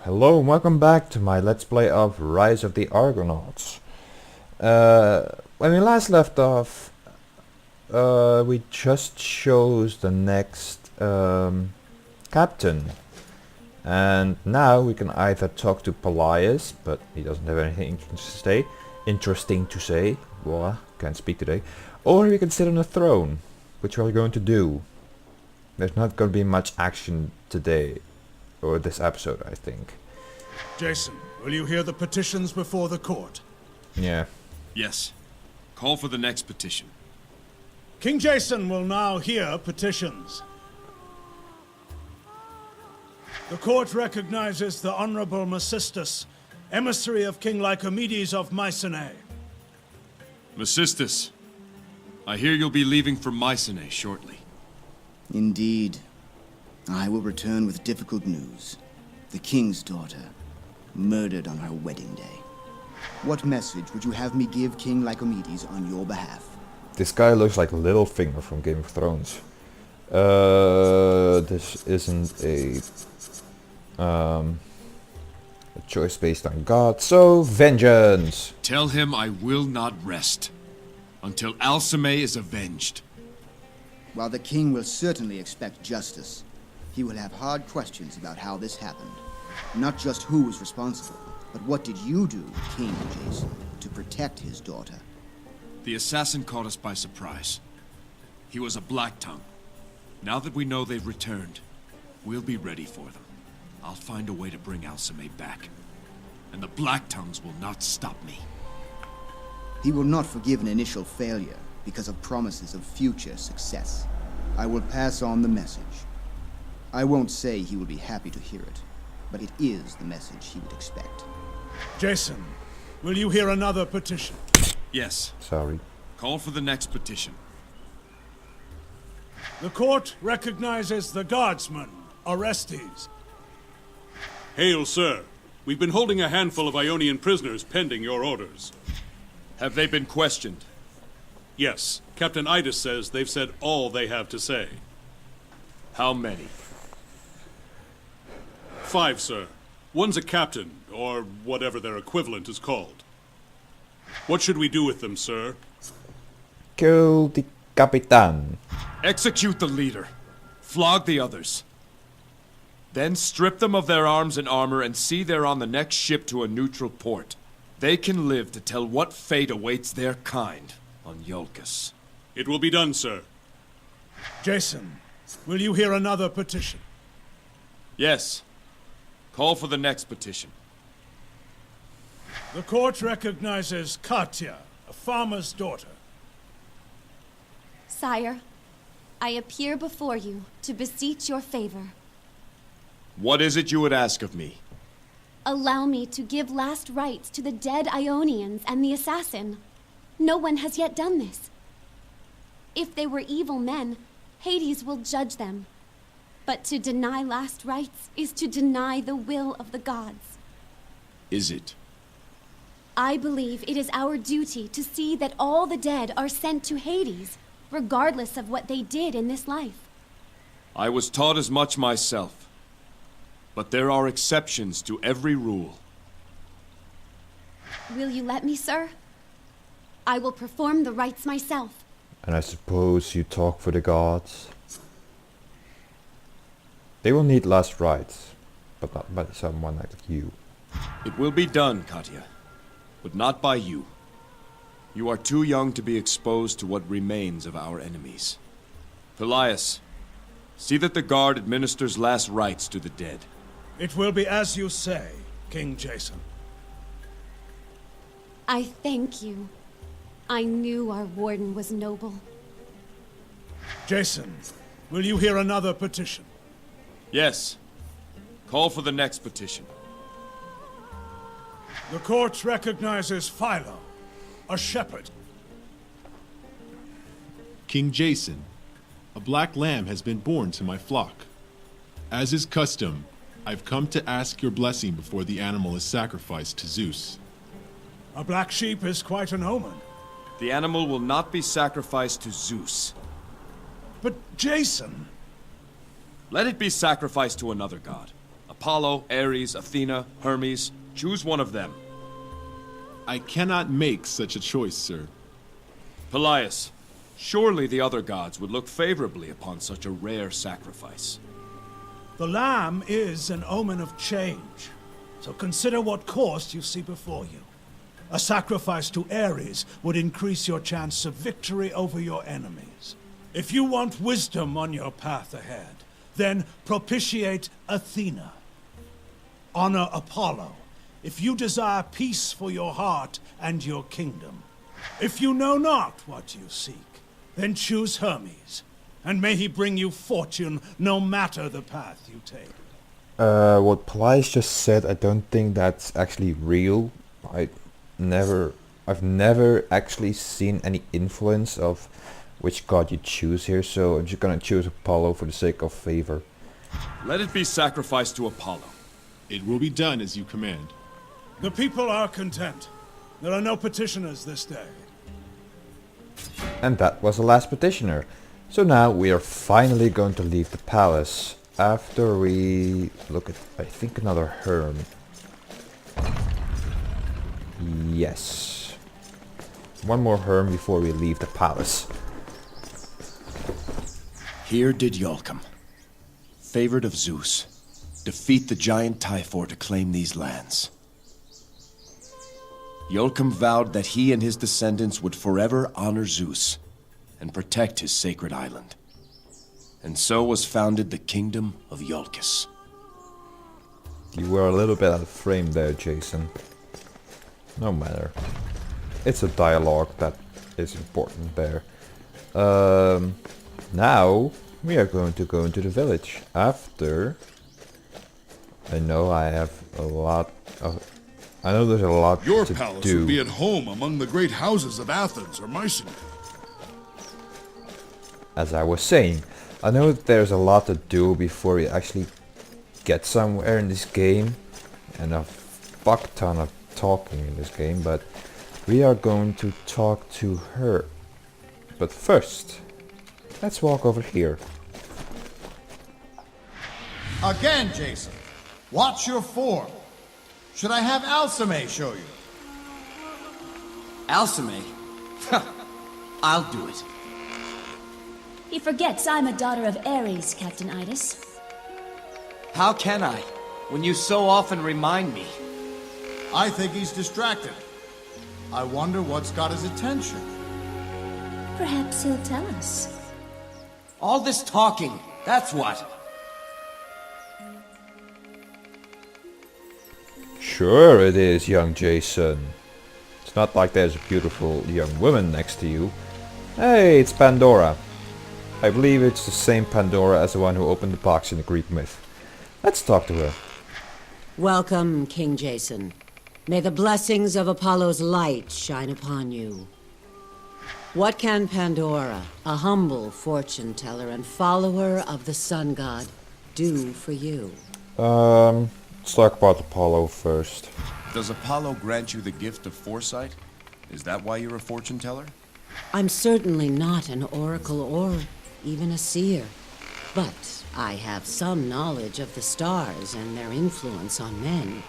Hello and welcome back to my Let's Play of Rise of the Argonauts. When we last left off, we just chose the next captain. And now we can either talk to Pelias, but he doesn't have anything interesting to say. Well, can't speak today. Or we can sit on the throne, which we're going to do. There's not going to be much action today. Or this episode, I think. Jason, will you hear the petitions before the court? Yeah. Yes. Call for the next petition. King Jason will now hear petitions. The court recognizes the Honorable Mesistus, emissary of King Lycomedes of Mycenae. Mesistus, I hear you'll be leaving for Mycenae shortly. Indeed. I will return with difficult news. The king's daughter, murdered on her wedding day. What message would you have me give King Lycomedes on your behalf? This guy looks like Littlefinger from Game of Thrones. This isn't a choice based on God, so vengeance! Tell him I will not rest until Alcime is avenged. While the king will certainly expect justice, he will have hard questions about how this happened. Not just who was responsible, but what did you do, King Jason, to protect his daughter? The assassin caught us by surprise. He was a Black Tongue. Now that we know they've returned, we'll be ready for them. I'll find a way to bring Alcime back. And the Black Tongues will not stop me. He will not forgive an initial failure because of promises of future success. I will pass on the message. I won't say he will be happy to hear it, but it is the message he would expect. Jason, will you hear another petition? Yes. Sorry. Call for the next petition. The court recognizes the guardsman, Orestes. Hail, sir. We've been holding a handful of Ionian prisoners pending your orders. Have they been questioned? Yes, Captain Idas says they've said all they have to say. How many? 5, sir. One's a captain, or whatever their equivalent is called. What should we do with them, sir? Kill the Capitan. Execute the leader. Flog the others. Then strip them of their arms and armor and see they're on the next ship to a neutral port. They can live to tell what fate awaits their kind on Iolcus. It will be done, sir. Jason, will you hear another petition? Yes. Call for the next petition. The court recognizes Katya, a farmer's daughter. Sire, I appear before you to beseech your favor. What is it you would ask of me? Allow me to give last rites to the dead Ionians and the assassin. No one has yet done this. If they were evil men, Hades will judge them. But to deny last rites is to deny the will of the gods. Is it? I believe it is our duty to see that all the dead are sent to Hades, regardless of what they did in this life. I was taught as much myself. But there are exceptions to every rule. Will you let me, sir? I will perform the rites myself. And I suppose you talk for the gods. They will need last rites, but not by someone like you. It will be done, Katya. But not by you. You are too young to be exposed to what remains of our enemies. Pelias, see that the guard administers last rites to the dead. It will be as you say, King Jason. I thank you. I knew our warden was noble. Jason, will you hear another petition? Yes. Call for the next petition. The court recognizes Philo, a shepherd. King Jason, a black lamb has been born to my flock. As is custom, I've come to ask your blessing before the animal is sacrificed to Zeus. A black sheep is quite an omen. The animal will not be sacrificed to Zeus. But Jason... Let it be sacrificed to another god. A Apollo, Ares, Athena, Hermes. Choose one of them. I cannot make such a choice, sir. Pelias, surely the other gods would look favorably upon such a rare sacrifice. The lamb is an omen of change, so consider what course you see before you. A sacrifice to Ares would increase your chance of victory over your enemies. If you want wisdom on your path ahead, then propitiate Athena. Honor Apollo, if you desire peace for your heart and your kingdom. If you know not what you seek, then choose Hermes, and may he bring you fortune no matter the path you take. What Pelias just said, I don't think that's actually real. I've never actually seen any influence of which god you choose here, so I'm just gonna choose Apollo for the sake of favor. Let it be sacrificed to Apollo. It will be done as you command. The people are content. There are no petitioners this day. And that was the last petitioner. So now we are finally going to leave the palace after we look at, I think, another hermit. Yes. One more herm before we leave the palace. Here did Iolcum, favored of Zeus, defeat the giant Typhor to claim these lands. Iolcum vowed that he and his descendants would forever honor Zeus and protect his sacred island. And so was founded the kingdom of Iolcus. You were a little bit out of frame there, Jason. No matter. It's a dialogue that is important there. Now we are going to go into the village after. I know there's a lot Your to palace do. would be at home among the great houses of Athens or Mycenae. As I was saying, I know that there's a lot to do before you actually get somewhere in this game, and a fuck ton of talking in this game, but we are going to talk to her. But first, let's walk over here. Again, Jason. Watch your form. Should I have Alcime show you? Alcime? I'll do it. He forgets I'm a daughter of Ares, Captain Idas. How can I, when you so often remind me? I think he's distracted. I wonder what's got his attention. Perhaps he'll tell us. All this talking, that's what. Sure it is, young Jason. It's not like there's a beautiful young woman next to you. Hey, it's Pandora. I believe it's the same Pandora as the one who opened the box in the Greek myth. Let's talk to her. Welcome, King Jason. May the blessings of Apollo's light shine upon you. What can Pandora, a humble fortune teller and follower of the sun god, do for you? Let's talk about Apollo first. Does Apollo grant you the gift of foresight? Is that why you're a fortune teller? I'm certainly not an oracle or even a seer, but I have some knowledge of the stars and their influence on men.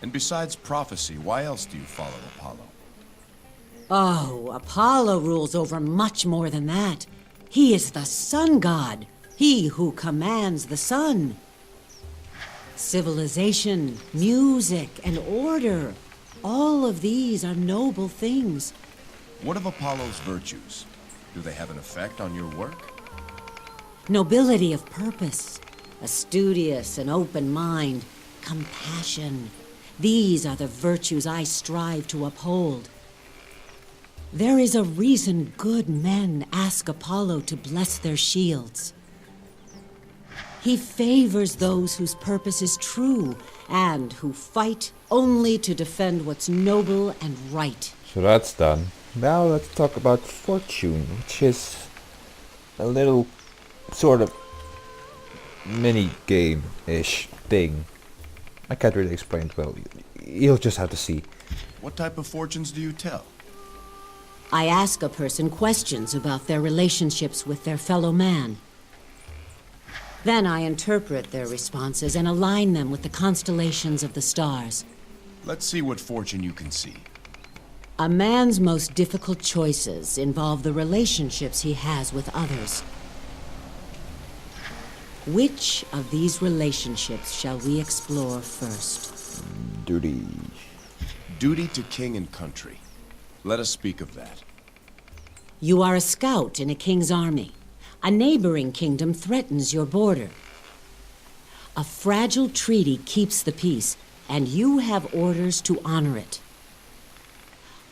And besides prophecy, why else do you follow Apollo? Oh, Apollo rules over much more than that. He is the sun god, he who commands the sun. Civilization, music, and order, all of these are noble things. What of Apollo's virtues? Do they have an effect on your work? Nobility of purpose, a studious and open mind, compassion. These are the virtues I strive to uphold. There is a reason good men ask Apollo to bless their shields. He favors those whose purpose is true and who fight only to defend what's noble and right. So that's done. Now let's talk about fortune, which is a little sort of mini game-ish thing. I can't really explain it well. You'll just have to see. What type of fortunes do you tell? I ask a person questions about their relationships with their fellow man. Then I interpret their responses and align them with the constellations of the stars. Let's see what fortune you can see. A man's most difficult choices involve the relationships he has with others. Which of these relationships shall we explore first? Duty. Duty to king and country. Let us speak of that. You are a scout in a king's army. A neighboring kingdom threatens your border. A fragile treaty keeps the peace, and you have orders to honor it.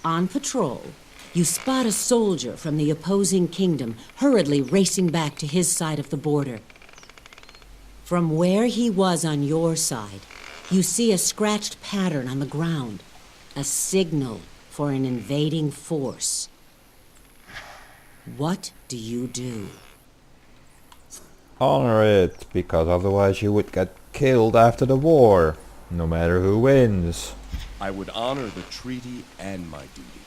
On patrol, you spot a soldier from the opposing kingdom hurriedly racing back to his side of the border. From where he was on your side, you see a scratched pattern on the ground, a signal for an invading force. What do you do? Honor it, because otherwise you would get killed after the war, no matter who wins. I would honor the treaty and my duty.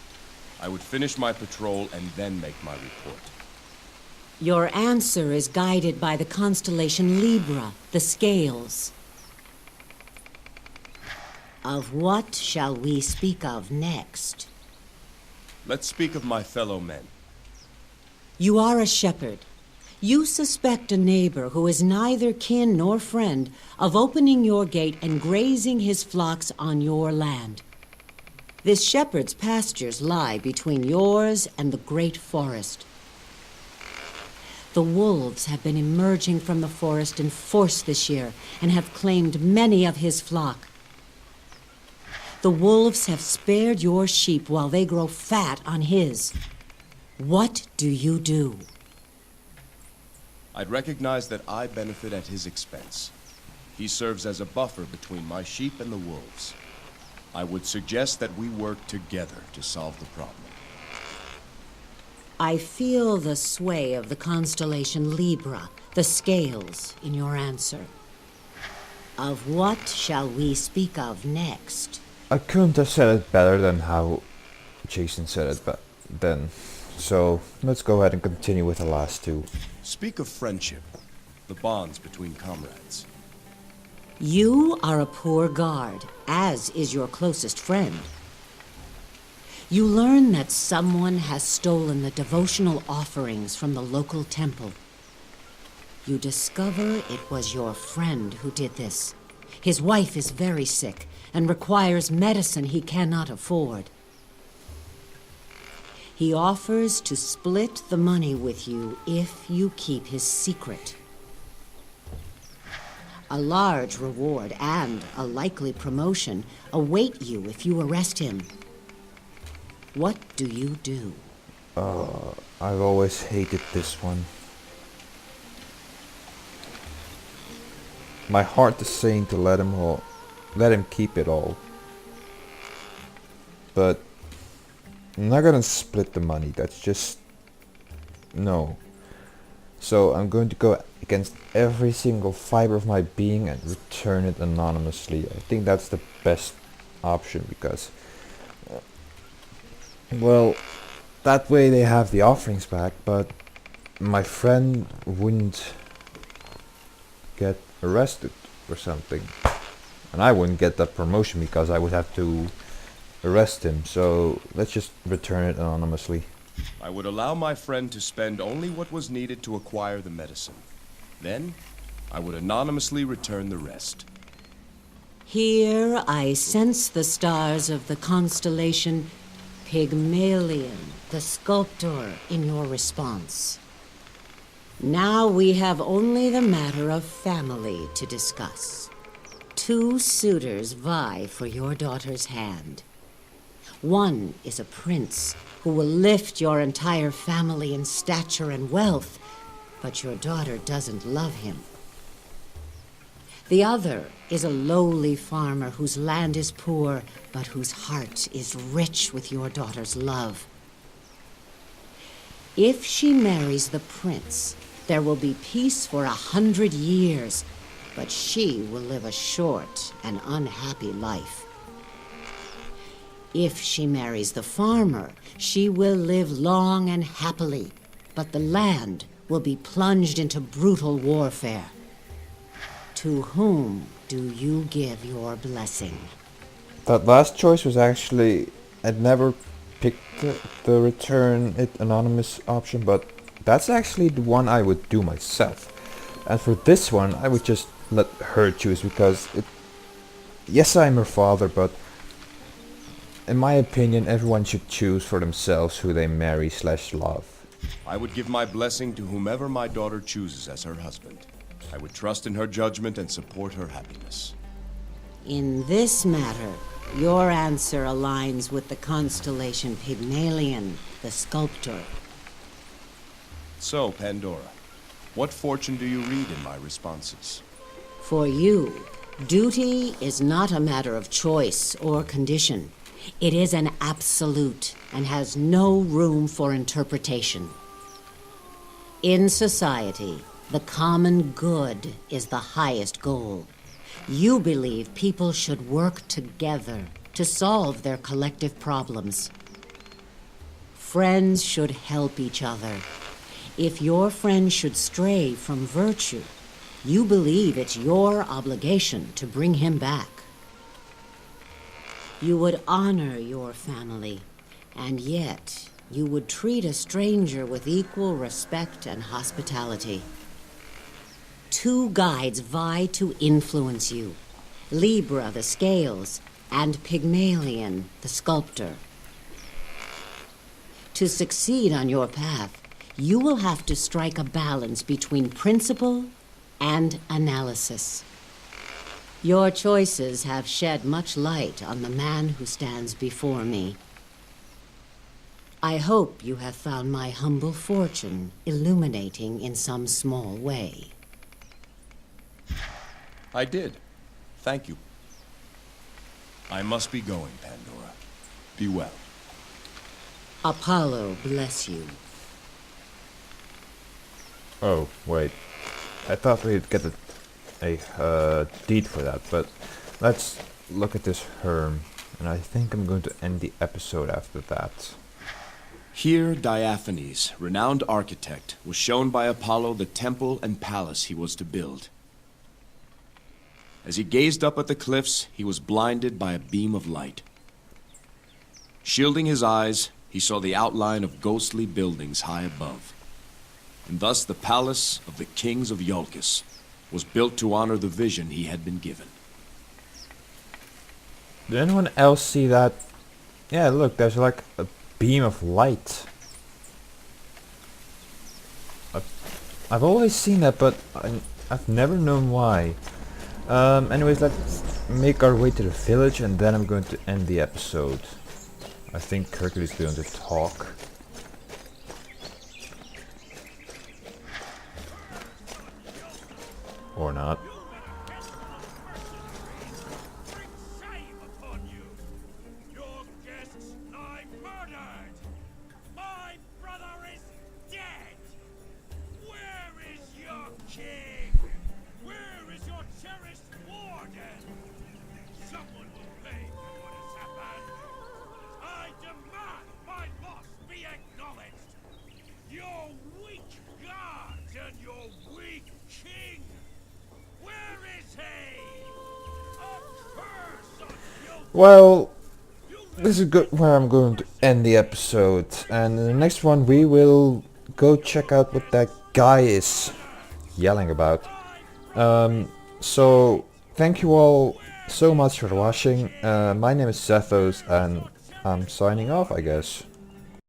I would finish my patrol and then make my report. Your answer is guided by the constellation Libra, the scales. Of what shall we speak of next? Let's speak of my fellow men. You are a shepherd. You suspect a neighbor who is neither kin nor friend of opening your gate and grazing his flocks on your land. This shepherd's pastures lie between yours and the great forest. The wolves have been emerging from the forest in force this year and have claimed many of his flock. The wolves have spared your sheep while they grow fat on his. What do you do? I'd recognize that I benefit at his expense. He serves as a buffer between my sheep and the wolves. I would suggest that we work together to solve the problem. I feel the sway of the constellation Libra, the scales, in your answer. Of what shall we speak of next? I couldn't have said it better than how Jason said it then. So let's go ahead and continue with the last two. Speak of friendship, the bonds between comrades. You are a poor guard, as is your closest friend. You learn that someone has stolen the devotional offerings from the local temple. You discover it was your friend who did this. His wife is very sick and requires medicine he cannot afford. He offers to split the money with you if you keep his secret. A large reward and a likely promotion await you if you arrest him. What do you do? I've always hated this one. My heart is saying to let him keep it all. But I'm not gonna split the money, that's just... no. So I'm going to go against every single fiber of my being and return it anonymously. I think that's the best option because... well, that way they have the offerings back, but my friend wouldn't get arrested or something. And I wouldn't get that promotion because I would have to arrest him, so let's just return it anonymously. I would allow my friend to spend only what was needed to acquire the medicine. Then, I would anonymously return the rest. Here I sense the stars of the constellation Pygmalion, the sculptor, in your response. Now we have only the matter of family to discuss. Two suitors vie for your daughter's hand. One is a prince who will lift your entire family in stature and wealth, but your daughter doesn't love him. The other is a lowly farmer whose land is poor, but whose heart is rich with your daughter's love. If she marries the prince, there will be peace for 100 years, but she will live a short and unhappy life. If she marries the farmer, she will live long and happily, but the land will be plunged into brutal warfare. To whom do you give your blessing? That last choice was actually... I'd never picked the return it anonymous option, but that's actually the one I would do myself. And for this one, I would just let her choose, because it... Yes, I'm her father, but... In my opinion, everyone should choose for themselves who they marry/love. I would give my blessing to whomever my daughter chooses as her husband. I would trust in her judgment and support her happiness. In this matter, your answer aligns with the constellation Pygmalion, the sculptor. So, Pandora, what fortune do you read in my responses? For you, duty is not a matter of choice or condition. It is an absolute and has no room for interpretation. In society, the common good is the highest goal. You believe people should work together to solve their collective problems. Friends should help each other. If your friend should stray from virtue, you believe it's your obligation to bring him back. You would honor your family, and yet you would treat a stranger with equal respect and hospitality. Two guides vie to influence you: Libra, the scales, and Pygmalion, the sculptor. To succeed on your path, you will have to strike a balance between principle and analysis. Your choices have shed much light on the man who stands before me. I hope you have found my humble fortune illuminating in some small way. I did. Thank you. I must be going, Pandora. Be well. Apollo bless you. Oh, wait. I thought we'd get a deed for that, but let's look at this Herm, and I think I'm going to end the episode after that. Here, Diaphanes, renowned architect, was shown by Apollo the temple and palace he was to build. As he gazed up at the cliffs, he was blinded by a beam of light. Shielding his eyes, he saw the outline of ghostly buildings high above. And thus the palace of the kings of Iolcus was built to honor the vision he had been given. Did anyone else see that? Yeah, look, there's like a beam of light. I've always seen that, but I've never known why. Anyways, let's make our way to the village, and then I'm going to end the episode. I think Hercules is going to talk. Or not. Well, this is good where I'm going to end the episode, and in the next one we will go check out what that guy is yelling about. So thank you all so much for watching. My name is Zethos, and I'm signing off, I guess.